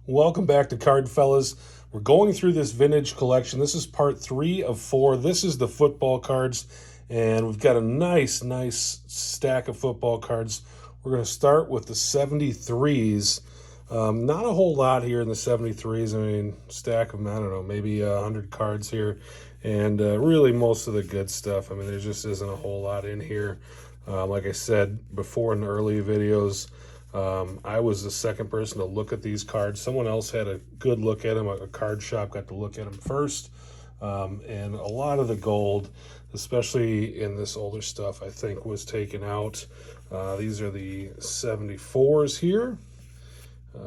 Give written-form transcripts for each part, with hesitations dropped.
Welcome back to Card Fellas. We're going through this vintage collection. This is part 3 of 4. This is the football cards, and we've got a nice stack of football cards. We're going to start with the 73s. Not a whole lot here in the 73s. I mean, stack of them, I don't know, maybe 100 cards here. And really most of the good stuff. I mean, there just isn't a whole lot in here. Like I said before in the early videos, I was the second person to look at these cards. Someone else had a good look at them. A card shop got to look at them first. And a lot of the gold, especially in this older stuff, I think was taken out. These are the 74s here.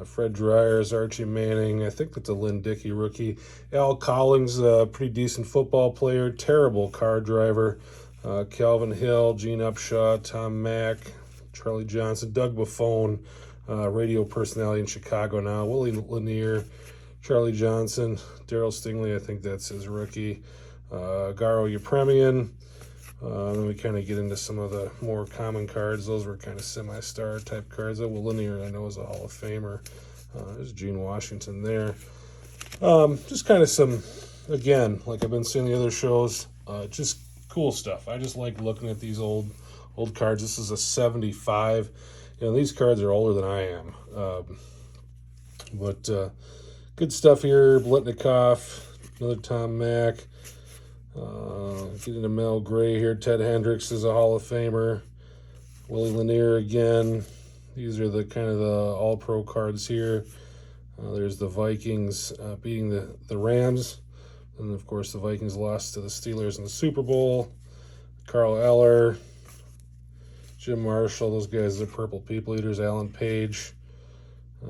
Fred Dryers, Archie Manning, I think that's a Lynn Dickey rookie. Al Collins, a pretty decent football player, terrible car driver. Calvin Hill, Gene Upshaw, Tom Mack, Charlie Johnson, Doug Buffone, radio personality in Chicago now, Willie Lanier, Charlie Johnson, Darryl Stingley, I think that's his rookie, Garo Yepremian. Then we kind of get into some of the more common cards. Those were kind of semi-star type cards. Will Lanier, I know, is a Hall of Famer. There's Gene Washington there. Just kind of some, again, like I've been seeing the other shows, just cool stuff. I just like looking at these old cards. This is a 75. You know, these cards are older than I am. But good stuff here. Blitnikoff, another Tom Mack. Get into Mel Gray here. Ted Hendricks is a Hall of Famer. Willie Lanier again. These are the kind of the all-pro cards here. There's the Vikings beating the Rams. And, of course, the Vikings lost to the Steelers in the Super Bowl. Carl Eller, Jim Marshall, those guys are Purple People Eaters. Alan Page. I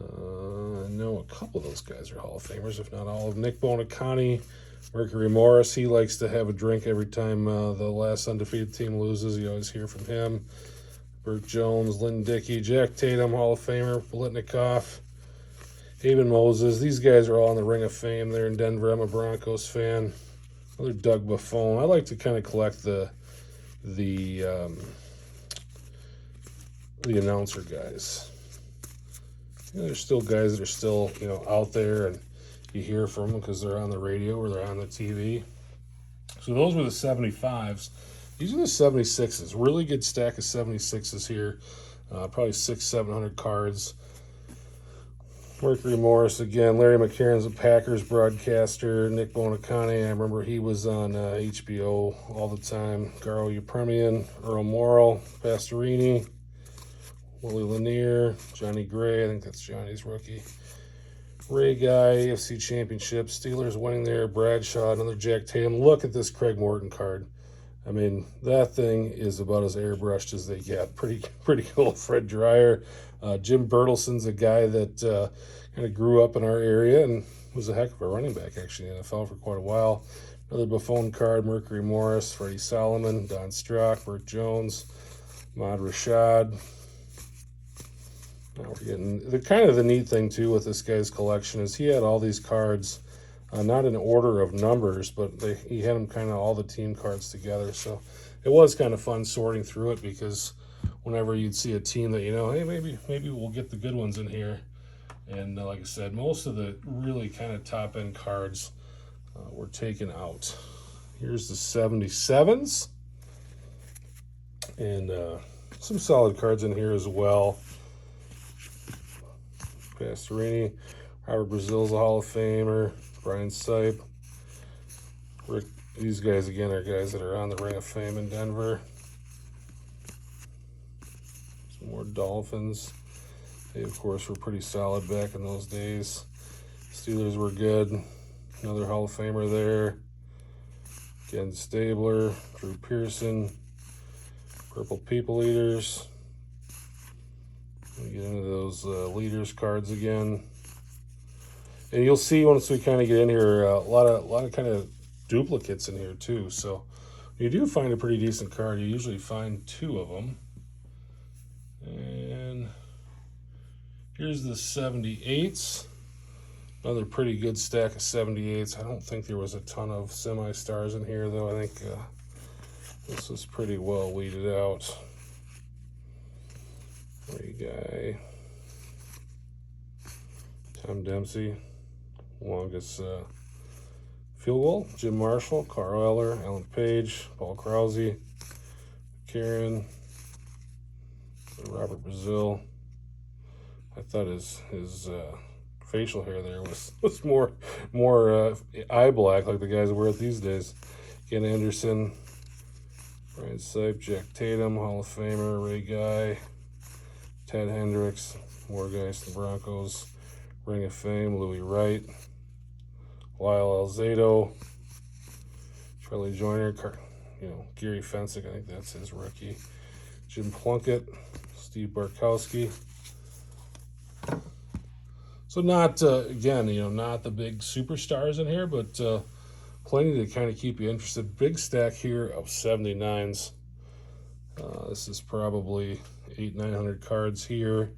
know a couple of those guys are Hall of Famers, if not all of them. Nick Bonacani, Mercury Morris. He likes to have a drink every time the last undefeated team loses. You always hear from him. Burt Jones, Lynn Dickey, Jack Tatum, Hall of Famer. Blitnikoff, Haven Moses. These guys are all in the Ring of Fame there in Denver. I'm a Broncos fan. Another Doug Buffone. I like to kind of collect the announcer guys. You know, there's still guys that are still, you know, out there, and you hear from them because they're on the radio or they're on the TV. So those were the 75s. These are the 76s. Really good stack of 76s here. Probably 600-700 cards. Mercury Morris again. Larry McCarron's a Packers broadcaster. Nick Bonacani, I remember he was on HBO all the time. Garo Yepremian, Earl Morrall, Pastorini, Willie Lanier, Johnny Gray, I think that's Johnny's rookie. Ray Guy, AFC Championship, Steelers winning there, Bradshaw, another Jack Tatum. Look at this Craig Morton card. I mean, that thing is about as airbrushed as they get. Pretty cool. Fred Dryer. Jim Bertelson's a guy that kind of grew up in our area and was a heck of a running back, actually, in the NFL for quite a while. Another Buffone card, Mercury Morris, Freddie Solomon, Don Strock, Burt Jones, Ahmad Rashad. Now we're getting the neat thing too with this guy's collection is he had all these cards, not in order of numbers, but he had them kind of all the team cards together. So it was kind of fun sorting through it because whenever you'd see a team that, you know, hey, maybe we'll get the good ones in here. And like I said, most of the really kind of top end cards were taken out. Here's the 77s, and some solid cards in here as well. Pastorini, Robert Brazil's a Hall of Famer, Brian Sipe. These guys, again, are guys that are on the Ring of Fame in Denver. Some more Dolphins. They, of course, were pretty solid back in those days. Steelers were good. Another Hall of Famer there. Ken Stabler, Drew Pearson, Purple People Eaters. We get into those leaders cards again, and you'll see once we kind of get in here a lot of kind of duplicates in here too. So you do find a pretty decent card. You usually find 2 of them. And here's the 78s. Another pretty good stack of 78s. I don't think there was a ton of semi-stars in here though. I think this was pretty well weeded out. Ray Guy, Tom Dempsey, longest field goal. Jim Marshall, Carl Eller, Alan Page, Paul Krause, Karen, Robert Brazil. I thought his facial hair there was more eye black like the guys wear it these days. Ken Anderson, Brian Sipe, Jack Tatum, Hall of Famer, Ray Guy, Ted Hendricks, more guys from the Broncos, Ring of Fame, Louis Wright, Lyle Alzado, Charlie Joyner, Gary Fensick, I think that's his rookie, Jim Plunkett, Steve Barkowski. So not, again, not the big superstars in here, but plenty to kind of keep you interested. Big stack here of 79s. This is probably 800-900 cards here.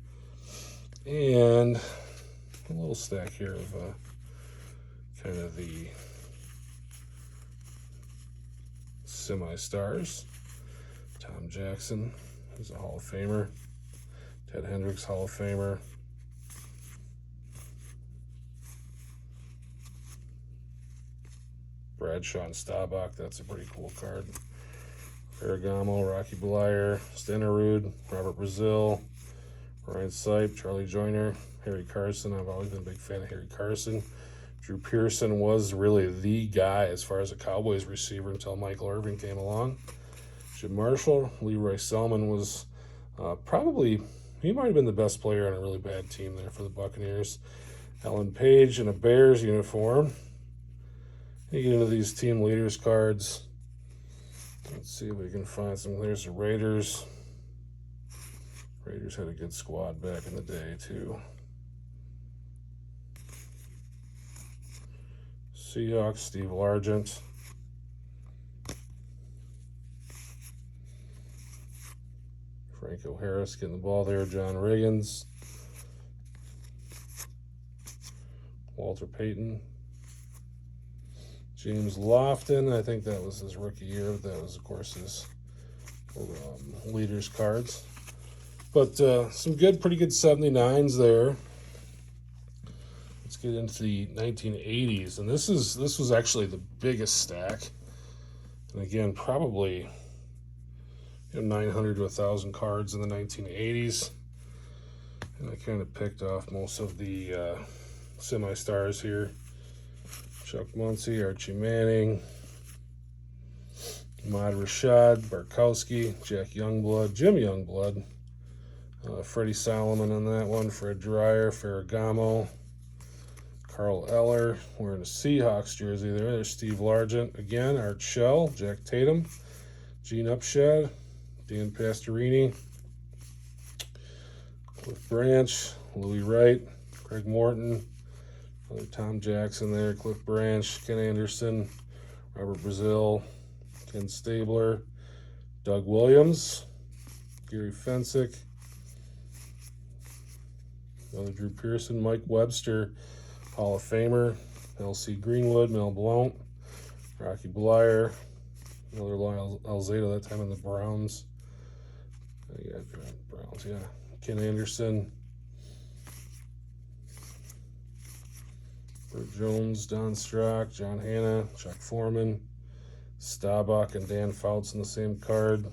And a little stack here of kind of the semi-stars. Tom Jackson, he's a Hall of Famer. Ted Hendricks, Hall of Famer. Bradshaw and Staubach, that's a pretty cool card. Ferragamo, Rocky Bleier, Stenerud, Robert Brazil, Ryan Sipe, Charlie Joyner, Harry Carson. I've always been a big fan of Harry Carson. Drew Pearson was really the guy as far as a Cowboys receiver until Michael Irvin came along. Jim Marshall, Leroy Selman was he might have been the best player on a really bad team there for the Buccaneers. Alan Page in a Bears uniform. You get into these team leaders cards. Let's see if we can find some. There's the Raiders. Raiders had a good squad back in the day, too. Seahawks, Steve Largent. Franco Harris getting the ball there. John Riggins. Walter Payton. James Lofton, I think that was his rookie year. That was, of course, his leaders cards. But some pretty good 79s there. Let's get into the 1980s, and this was actually the biggest stack. And again, probably 900 to 1,000 cards in the 1980s. And I kind of picked off most of the semi-stars here. Chuck Muncie, Archie Manning, Ahmad Rashad, Barkowski, Jack Youngblood, Jim Youngblood, Freddie Solomon on that one, Fred Dreyer, Ferragamo, Carl Eller wearing a Seahawks jersey there. There's Steve Largent again, Art Shell, Jack Tatum, Gene Upshaw, Dan Pastorini, Cliff Branch, Louis Wright, Craig Morton, Tom Jackson there, Cliff Branch, Ken Anderson, Robert Brazil, Ken Stabler, Doug Williams, Gary Fensick, another Drew Pearson, Mike Webster, Hall of Famer, L.C. Greenwood, Mel Blount, Rocky Bleier, another Lyle Alzado, that time in the Browns. Ken Anderson, Bert Jones, Don Strock, John Hanna, Chuck Foreman, Staubach and Dan Fouts in the same card.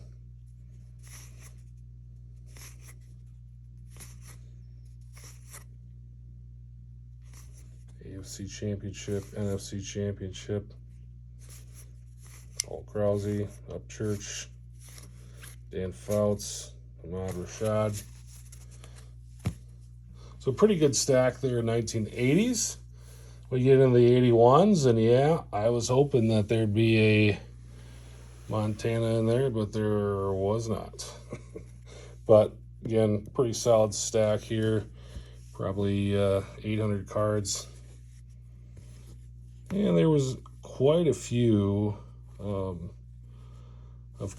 AFC Championship, NFC Championship. Paul Krause, Upchurch, Dan Fouts, Ahmad Rashad. So pretty good stack there in 1980s. We get into the 81s, and yeah, I was hoping that there'd be a Montana in there, but there was not. But again, pretty solid stack here. Probably 800 cards. And there was quite a few of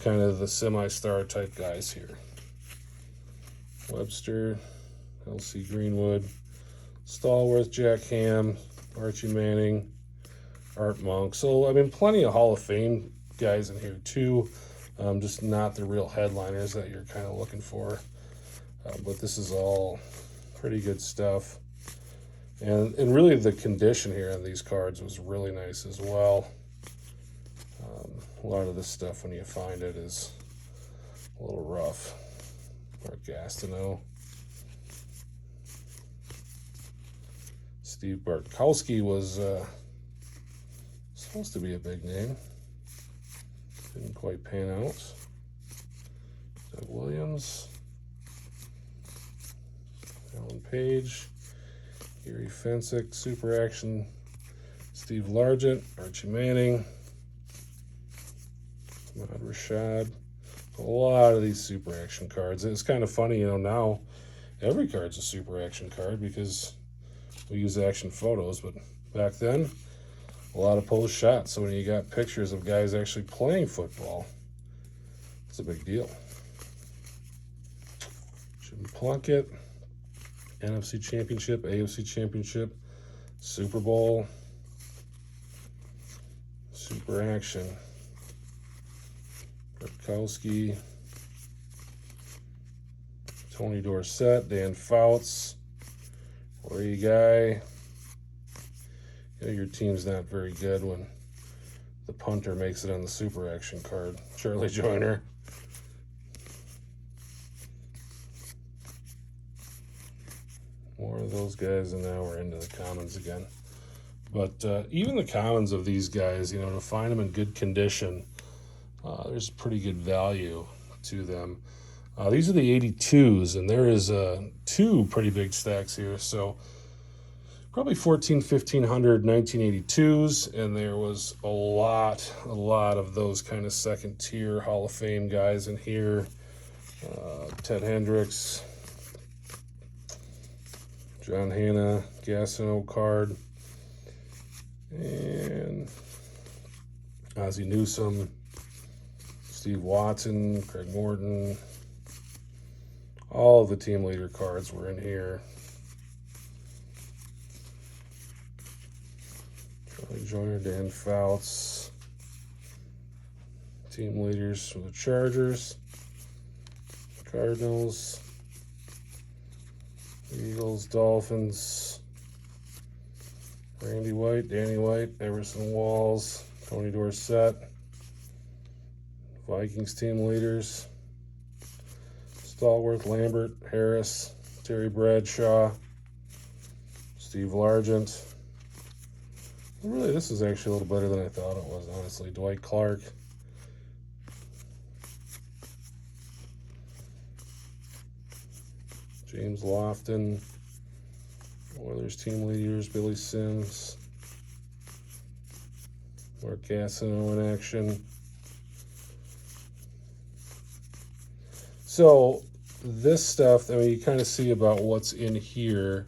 kind of the semi-star type guys here. Webster, L.C. Greenwood, Stallworth, Jack Ham, Archie Manning, Art Monk. So, I mean, plenty of Hall of Fame guys in here, too. Just not the real headliners that you're kind of looking for. But this is all pretty good stuff. And really the condition here on these cards was really nice as well. A lot of this stuff, when you find it, is a little rough. Mark Gastineau. Steve Bartkowski was supposed to be a big name. Didn't quite pan out. Doug Williams. Alan Page. Gary Fensick. Super Action. Steve Largent. Archie Manning. Ahmad Rashad. A lot of these Super Action cards. It's kind of funny, now every card's a Super Action card because we use action photos, but back then, a lot of posed shots. So when you got pictures of guys actually playing football, it's a big deal. Jim Plunkett, NFC Championship, AFC Championship, Super Bowl, Super Action. Bartkowski, Tony Dorsett, Dan Fouts, where you guy. Your team's not very good when the punter makes it on the Super Action card. Charlie Joyner. More of those guys, and now we're into the commons again. But even the commons of these guys, to find them in good condition, there's pretty good value to them. These are the 82s, and there is two pretty big stacks here. So probably 1,500, 1982s, and there was a lot of those kind of second-tier Hall of Fame guys in here. Ted Hendricks, John Hanna, Gastineau card, and Ozzie Newsome, Steve Watson, Craig Morton. All of the team leader cards were in here. Charlie Joyner, Dan Fouts. Team leaders for the Chargers, Cardinals, Eagles, Dolphins, Randy White, Danny White, Everson Walls, Tony Dorsett. Vikings team leaders, Stallworth, Lambert, Harris, Terry Bradshaw, Steve Largent. Really, this is actually a little better than I thought it was, honestly. Dwight Clark. James Lofton. Oilers team leaders, Billy Sims. Mark Gastineau in action. So this stuff, you kind of see about what's in here.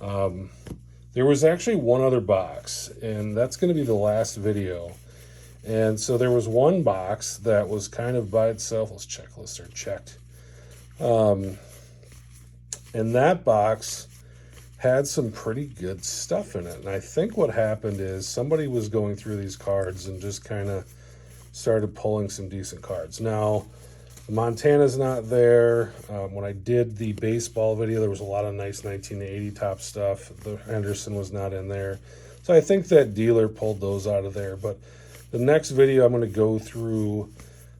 There was actually one other box, and that's going to be the last video. And so there was one box that was kind of by itself. Let's check, lists are checked. And that box had some pretty good stuff in it. And I think what happened is somebody was going through these cards and just kind of started pulling some decent cards. Now, Montana's not there. When I did the baseball video, there was a lot of nice 1980 top stuff. The Henderson was not in there. So I think that dealer pulled those out of there. But the next video, I'm going to go through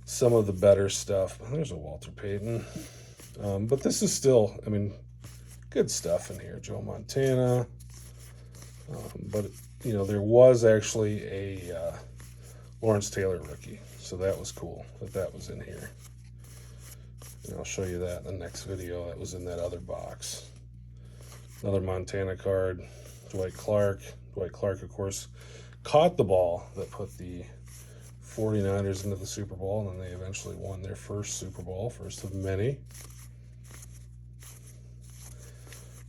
some of the better stuff. There's a Walter Payton. But this is still, good stuff in here. Joe Montana. But, there was actually a Lawrence Taylor rookie. So that was cool that was in here. And I'll show you that in the next video. That was in that other box. Another Montana card. Dwight Clark. Dwight Clark, of course, caught the ball that put the 49ers into the Super Bowl, and then they eventually won their first Super Bowl, first of many.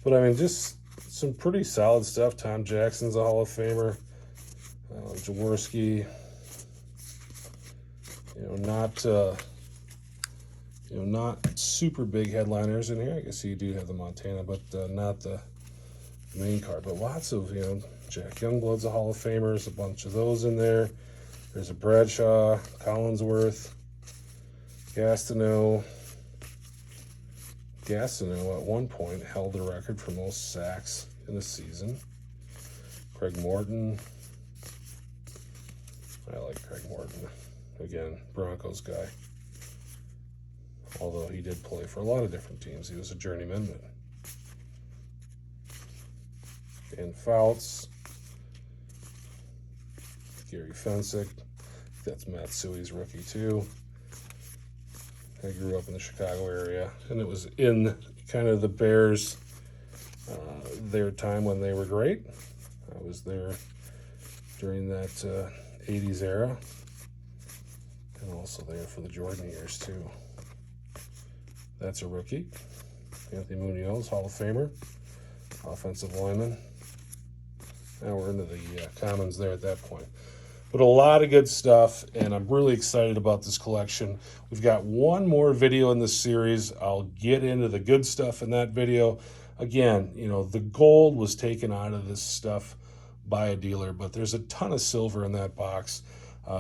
But, just some pretty solid stuff. Tom Jackson's a Hall of Famer. Jaworski. Not super big headliners in here. I guess you do have the Montana, but not the main card. But lots of, Jack Youngblood's a Hall of Famer. There's a bunch of those in there. There's a Bradshaw, Collinsworth, Gastineau. Gastineau at one point held the record for most sacks in a season. Craig Morton. I like Craig Morton. Again, Broncos guy. Although he did play for a lot of different teams. He was a journeyman. But... Dan Fouts. Gary Fensick. That's Matsui's rookie too. I grew up in the Chicago area, and it was in kind of the Bears, their time when they were great. I was there during that 80s era, and also there for the Jordan years too. That's a rookie. Anthony Munoz, Hall of Famer, offensive lineman. Now we're into the commons there at that point. But a lot of good stuff, and I'm really excited about this collection. We've got one more video in this series. I'll get into the good stuff in that video. Again, you know, the gold was taken out of this stuff by a dealer, but there's a ton of silver in that box.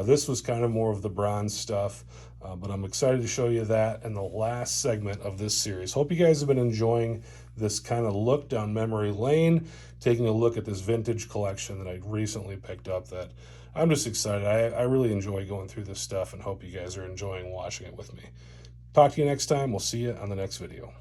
This was kind of more of the bronze stuff, but I'm excited to show you that in the last segment of this series. Hope you guys have been enjoying this kind of look down memory lane, taking a look at this vintage collection that I recently picked up that I'm just excited. I really enjoy going through this stuff and hope you guys are enjoying watching it with me. Talk to you next time. We'll see you on the next video.